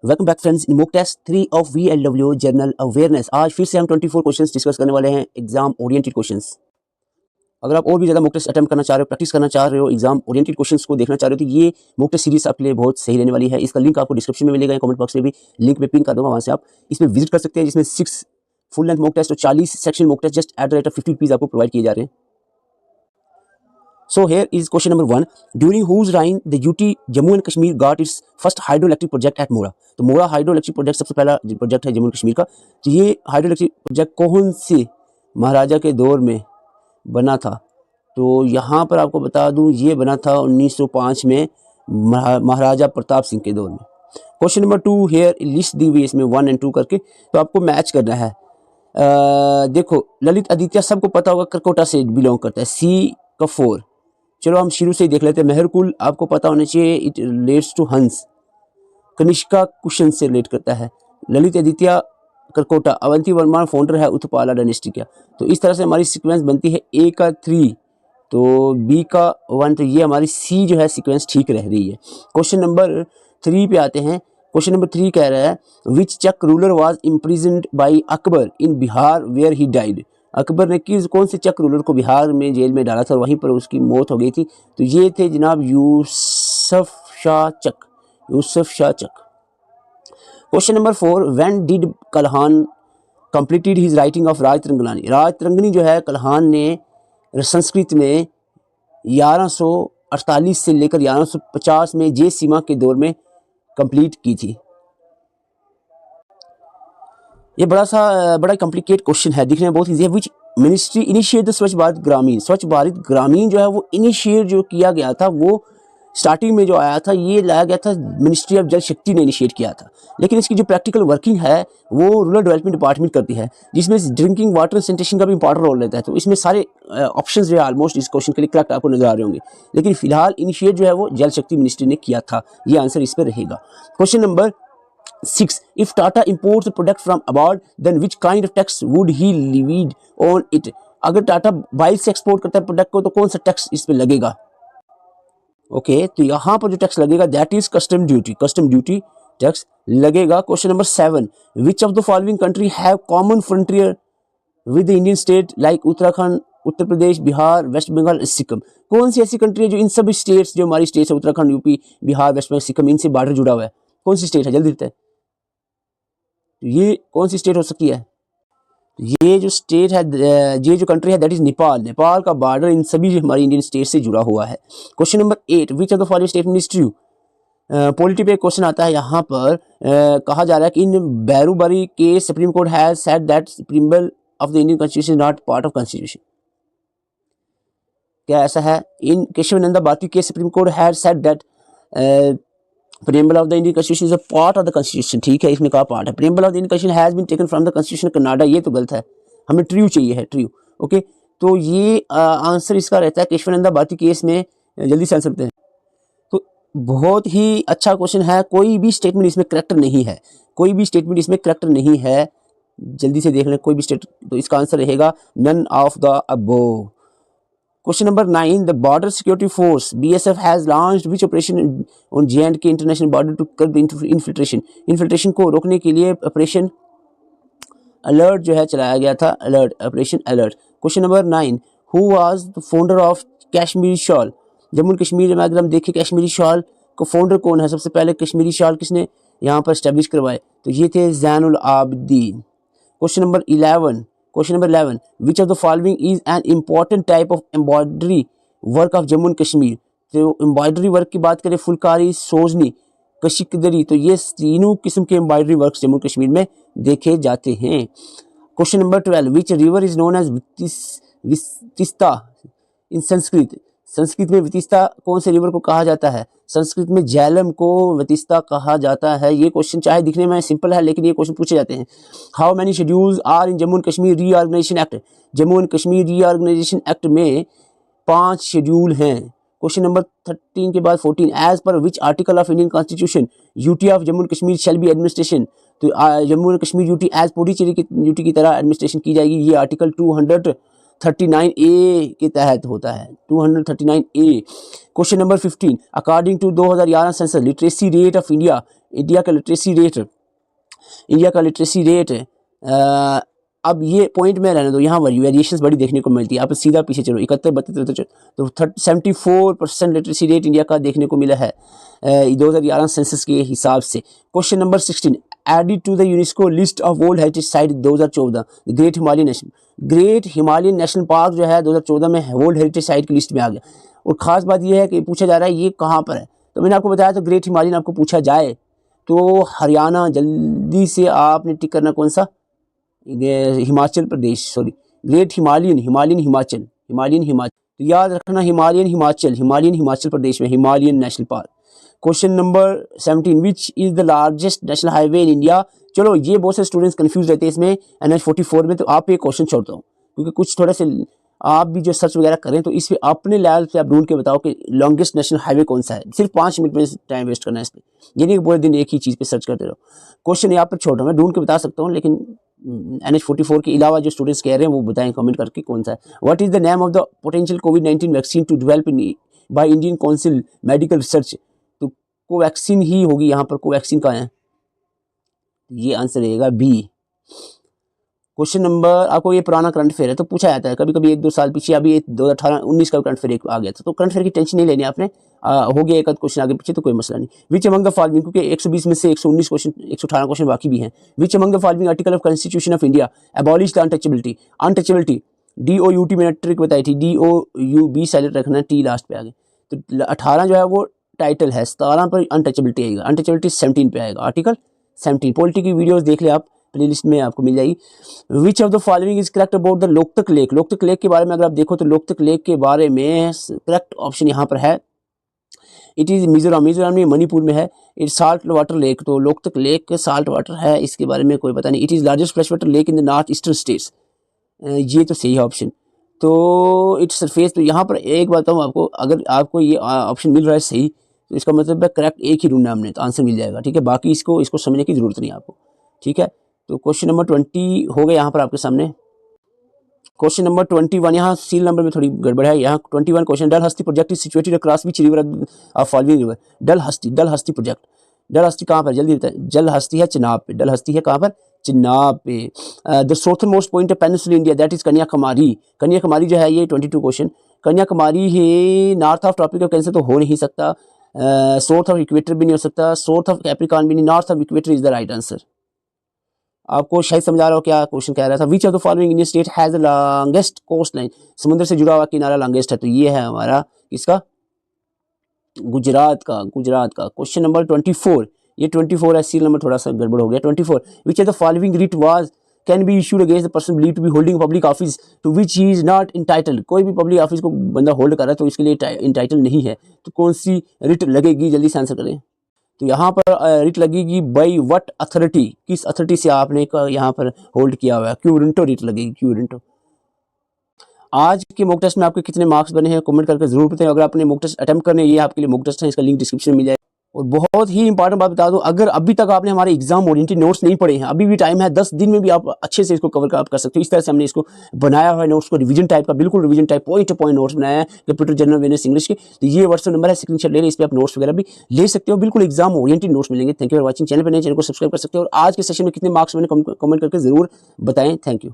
Welcome back friends in mock test 3 of VLW general awareness. आज फिर से हम 24 क्वेश्चंस डिस्कस करने वाले हैं, एग्जाम ओरिएंटेड क्वेश्चंस। अगर आप और भी ज़्यादा मॉक टेस्ट अटेम्प्ट करना चाह रहे हो, प्रैक्टिस करना चाह रहे हो, एग्जाम ओरिएंटेड क्वेश्चंस को देखना चाह रहे हो, तो ये मॉक टेस्ट सीरीज आपके लिए बहुत सही रहने वाली है। इसका लिंक आपको डिस्क्रिप्शन में मिलेगा, कमेंट बॉक्स में भी लिंक में पिन कर दूंगा, वहाँ से आप इसमें विजिट कर सकते हैं, जिसमें 6 फुल लेंथ मॉक टेस्ट और 40 section mock test just at the rate of 50 rupees आपको प्रोवाइड किए जा रहे हैं। So here is question number 1. During whose reign the UT Jammu and Kashmir got its first hydroelectric project at Mora? तो मोरा hydroelectric project सबसे पहला project है जम्मू एंड कश्मीर का। तो ये हाइड्रोइलेक्ट्रिक प्रोजेक्ट कौन से महाराजा के दौर में बना था? तो यहाँ पर आपको बता दूँ, ये बना था 1905 में महाराजा प्रताप सिंह के दौर में। क्वेश्चन नंबर 2, हेयर लिस्ट दी हुई इसमें 1 और 2 करके, तो आपको मैच करना है। देखो, ललित आदित्य सबको पता होगा, करकोटा से बिलोंग करता है, सी का 4। चलो हम शुरू से ही देख लेते हैं। मेहरकुल आपको पता होना चाहिए, इट रिलेट्स टू हंस। कनिष्का कुशन से रिलेट करता है। ललित आदित्य करकोटा। अवंती वर्मा फाउंडर है उत्पाला डायनेस्टी का। तो इस तरह से हमारी सीक्वेंस बनती है। ए का 3 तो बी का 1, तो ये हमारी सी जो है सीक्वेंस ठीक रह रही है। क्वेश्चन नंबर 3 पे आते हैं। क्वेश्चन नंबर 3 कह रहा है, which Chak ruler was imprisoned by Akbar in Bihar where he died? Akbar ने कौन से चक रूलर को बिहार में जेल में डाला था और वहीं पर उसकी मौत हो गई थी? तो ये थे जनाब Yusuf Shah Chak. Question number 4, when did Kalhana completed his writing of Rajatarangini? Rajatarangini जो है कल्हान ने संस्कृत में 1148 से लेकर 1150 में जय सीमा के दौर में कंप्लीट की थी। ये बड़ा कॉम्प्लिकेट क्वेश्चन है, दिखने में बहुत इजी है। विच मिनिस्ट्री इनिशिएट द स्वच्छ भारत ग्रामीण? स्वच्छ भारत ग्रामीण जो है वो इनिशिएट जो किया गया था, वो स्टार्टिंग में जो आया था, ये लाया गया था मिनिस्ट्री ऑफ जल शक्ति ने इनिशिएट किया था। लेकिन इसकी जो प्रैक्टिकल वर्किंग है वो रूरल डेवलपमेंट डिपार्टमेंट करती है, जिसमें ड्रिंकिंग वाटर सैनिटेशन का भी इंपॉर्टेंट रोल रहता है। तो इसमें सारे ऑप्शंस जो है ऑलमोस्ट इस क्वेश्चन के लिए करेक्ट आपको नजर आ रहे होंगे, लेकिन फिलहाल इनिशिएट जो है वो जल शक्ति मिनिस्ट्री ने किया था। ये आंसर इस पर रहेगा। Question number 6, if Tata imports the product from abroad, then which kind of tax would he levied on it? अगर टाटा बाहर से एक्सपोर्ट करता है प्रोडक्ट को, तो कौन सा टैक्स इस पे लगेगा? ओके, तो यहाँ पर जो टैक्स लगेगा that is custom duty tax लगेगा। Question number 7, which of the following country have common frontier with the Indian state like Uttarakhand, Uttar Pradesh, Bihar, West Bengal, Sikkim? कौन सी ऐसी कंट्री है जो इन सभी स्टेट्स, जो हमारी स्टेट्स है उत्तराखंड, यूपी, बिहार, वेस्ट बंगाल, सिक्किम, इनसे बॉर्डर जुड़ा हुआ है? कौन सी स्टेट है? जल्दी बताए, ये कौन सी स्टेट हो सकती है? ये जो स्टेट है, ये जो कंट्री है दैट इज नेपाल। नेपाल का बॉर्डर इन सभी हमारी इंडियन स्टेट से जुड़ा हुआ है। Question number 8, which of the following statement is true? Polity पे क्वेश्चन आता है। यहाँ पर कहा जा रहा है कि इन बैरूबरी के Supreme Court has said that preamble of the Indian constitution not part of constitution. क्या ऐसा है? इन केशवानंदा भारती के Supreme Court has said that preamble of the Indian Constitution is a part of the Constitution। ठीक है, इसमें कहा part है। preamble of the Indian Constitution has been taken from the Constitution of Canada। ये तो गलत है, हमें ट्रू चाहिए है, ट्रू। ओके, तो ये आंसर इसका रहता है केशवानंदा भारती केस में। जल्दी से आंसर देते हैं। तो बहुत ही अच्छा क्वेश्चन है, कोई भी स्टेटमेंट इसमें करेक्ट नहीं है, जल्दी से देख लें कोई भी स्टेट। तो इसका आंसर रहेगा none of the above. Question number 9, the Border Security Force BSF has launched which operation on J&K international border to curb the infiltration? Infiltration को रोकने के लिए ऑपरेशन अलर्ट जो है चलाया गया था, operation alert. Question number 9, who was the founder of Kashmiri shawl? Jammu and Kashmir में अगर हम देखें कश्मीरी शॉल को फाउंडर कौन है? सबसे पहले कश्मीरी शॉल किसने यहाँ पर स्टैब्लिश करवाए? तो ये थे Zainul Abidin. Question number 11, which of the following is an important type of embroidery work of Jammu and Kashmir? तो एम्ब्रॉयडरी वर्क की बात करें, फुलकारी, सोजनी, कशिकदरी, तो ये तीनों किस्म के एम्ब्रॉयडरी वर्क जम्मू कश्मीर में देखे जाते हैं। Question number 12, which river is known as Vitasta in Sanskrit में वितिस्ता कौन से रिवर को कहा जाता है? संस्कृत में झेलम को वितिस्ता कहा जाता है। ये क्वेश्चन चाहे दिखने में सिंपल है, लेकिन ये क्वेश्चन पूछे जाते हैं। How many schedules are in Jammu and Kashmir reorganisation act? Jammu and Kashmir reorganisation act में 5 शेड्यूल हैं। क्वेश्चन नंबर 13 के बाद 14, as per which article of Indian constitution UT of Jammu and Kashmir shall be administration? तो Jammu and Kashmir UT as Puducherry की UT की तरह administration की जाएगी। ये आर्टिकल 200 239A के तहत होता है, 239A। Question number 15, according to 2011 census literacy rate of India, India का लिटरेसी रेट अब ये पॉइंट में रहने दो, यहाँ वेरिएशंस बड़ी देखने को मिलती है। आप सीधा पीछे चलो, 71, 32, तो 74% लिटरेसी रेट इंडिया का देखने को मिला है 2011 सेंसस के हिसाब से। Question number 16, added to the UNESCO list of world heritage site 2014, Great Himalayan National Park जो है 2014 में वर्ल्ड हेरिटेज साइट की लिस्ट में आ गया। और ख़ास बात यह है कि पूछा जा रहा है ये कहाँ पर है, तो मैंने आपको बताया, तो ग्रेट हिमालयन आपको पूछा जाए तो हरियाणा, जल्दी से आपने टिक करना कौन सा, Himachal Pradesh, sorry, great Himalayan Himachal, तो याद रखना हिमालयन हिमाचल प्रदेश में Himalayan National park. Question number 17, which is the largest national highway in India. चलो ये बहुत से स्टूडेंट्स कंफ्यूज रहते हैं इसमें NH44 में, तो आप एक क्वेश्चन छोड़ता हूँ क्योंकि कुछ थोड़े से आप भी जो सर्च वगैरह करें तो इस पे अपने लेवल से आप ढूंढ के बताओ कि लॉन्गेस्ट नेशनल हाईवे कौन सा है। सिर्फ 5 मिनट में टाइम वेस्ट करना है इस पर, ये नहीं कि पूरे दिन एक ही चीज़ पे सर्च करते रहो। क्वेश्चन यहाँ पर छोड़ रहा हूँ, मैं ढूंढ के बता सकता हूँ, लेकिन NH44 के अलावा जो स्टूडेंट्स कह रहे हैं वो बताएं कमेंट करके कौन सा है। What is the name of the potential कोविड-19 vaccine to develop in by Indian council medical research. तो कोवैक्सीन ही होगी यहाँ पर, कोवैक्सीन का है, ये आंसर रहेगा बी। क्वेश्चन नंबर, आपको ये पुराना करंट अफेयर है तो पूछा जाता है कभी कभी 1-2 साल पीछे, अभी 2018-19 का करंट अफेयर आ गया था, तो करंट अफेयर की टेंशन नहीं लेनी आपने, हो गया एक आध क्वेश्चन आगे पीछे तो कोई मसला नहीं। विच अमंग द फॉलोइंग, क्योंकि 120 में से 119 क्वेश्चन, 118 क्वेश्चन बाकी भी हैं। Which among the following article of constitution of India abolish the untouchability, DOUT मैंने ट्रिक बताई थी, DOUB साइलेंट रखना, T लास्ट पे आ गए, तो 18 जो है वो टाइटल है, 17 पर अनटचेबिलिटी आएगा, अनटचेबिलिटी 17 पे आएगा, आर्टिकल 17। पॉलिटी की वीडियोस देख ले आप, प्लेलिस्ट में आपको मिल जाएगी। विच of the following is correct about the Loktak lake, Loktak lake के बारे में अगर आप देखो तो लोकतक लेक के बारे में करेक्ट ऑप्शन यहाँ पर है, इट इज़ मिजोरम में, मणिपुर में है, इट्स साल्ट वाटर लेक, तो लोकतक लेक साल्ट वाटर है, इसके बारे में कोई पता नहीं। It is largest fresh water lake in the north eastern states, ये तो सही है ऑप्शन। तो इट्स सरफेस, तो यहाँ पर एक बात बताऊँ आपको, अगर आपको ये ऑप्शन मिल रहा है सही, तो इसका मतलब है करेक्ट एक ही ढूंढना हमने, तो आंसर मिल जाएगा, ठीक है। बाकी इसको समझने की जरूरत नहीं है आपको, ठीक है। तो क्वेश्चन नंबर 20 हो गया यहाँ पर आपके सामने। क्वेश्चन नंबर 21, यहाँ सील नंबर में थोड़ी गड़बड़ है, यहाँ 21 question, Dulhasti project is situated across which river of following river. Dulhasti project, Dulhasti कहाँ पर, जल्दी बताएं। जलहस्ती है चिनाब पे, डलहस्ती है कहाँ पर, चिनाब पे। The southernmost point of peninsula India that is Kanyakumari, Kanyakumari जो है ये 22 क्वेश्चन, कन्याकुमारी है north of tropic of cancer तो हो नहीं सकता, साउथ ऑफ इक्वेटर भी नहीं हो सकता, साउथ ऑफ कैप्रिकॉर्न भी नहीं, north of equator is the right answer. आपको शायद समझा रहा हो क्या क्वेश्चन कह रहा था। Which of the following Indian state has the longest coastline, समुद्र से जुड़ा हुआ किनारा लॉन्गेस्ट है, तो ये है हमारा इसका गुजरात का। क्वेश्चन नंबर 24, ये 24 है, सील नंबर थोड़ा सा गड़बड़ हो गया। 24, which of the following writ was can be issued against the person believe to be holding public office to which he is not entitled, कोई भी पब्लिक ऑफिस को बंदा होल्ड कर रहा है तो इसके लिए इंटाइटल नहीं है, तो कौन सी रिट लगेगी, जल्दी से आंसर करें। तो यहाँ पर रिट लगेगी बाई व्हाट अथॉरिटी, किस अथॉरिटी से आपने यहाँ पर होल्ड किया हुआ है, क्यू रिंटो रिट लगेगी, क्यू रिंटो। आज के मॉक टेस्ट में आपके कितने मार्क्स बने हैं कमेंट करके जरूर बताएं। अगर आपने मॉक टेस्ट अटेम्प्ट करने, ये आपके लिए मॉक टेस्ट है, इसका लिंक डिस्क्रिप्शन में मिल जाएगा। और बहुत ही इंपॉर्टेंट बात बता दूं, अगर अभी तक आपने हमारे एग्जाम ओरिएंटेड नोट्स नहीं पढ़े हैं, अभी भी टाइम है, 10 दिन में भी आप अच्छे से इसको कवर आप कर सकते हो। इस तरह से हमने इसको बनाया हुआ है नोट्स को, रिवीजन टाइप का, बिल्कुल revision type, point two point notes बनाया है कंप्यूटर जनरल अवेयरनेस इंग्लिश के। तो ये व्हाट्सएप नंबर है, स्क्रीनशॉट ले लें, इस पर आप नोट्स वगैरह भी ले सकते हो, बिल्कुल एग्जाम ओरिएंटेड नोट्स मिलेंगे। Thank you for watching, channel पर नए चैनल को सब्सक्राइब कर सकते हो। और आज के सेशन में कितने मार्क्स मैंने कमेंट करके जरूर बताएं। Thank you.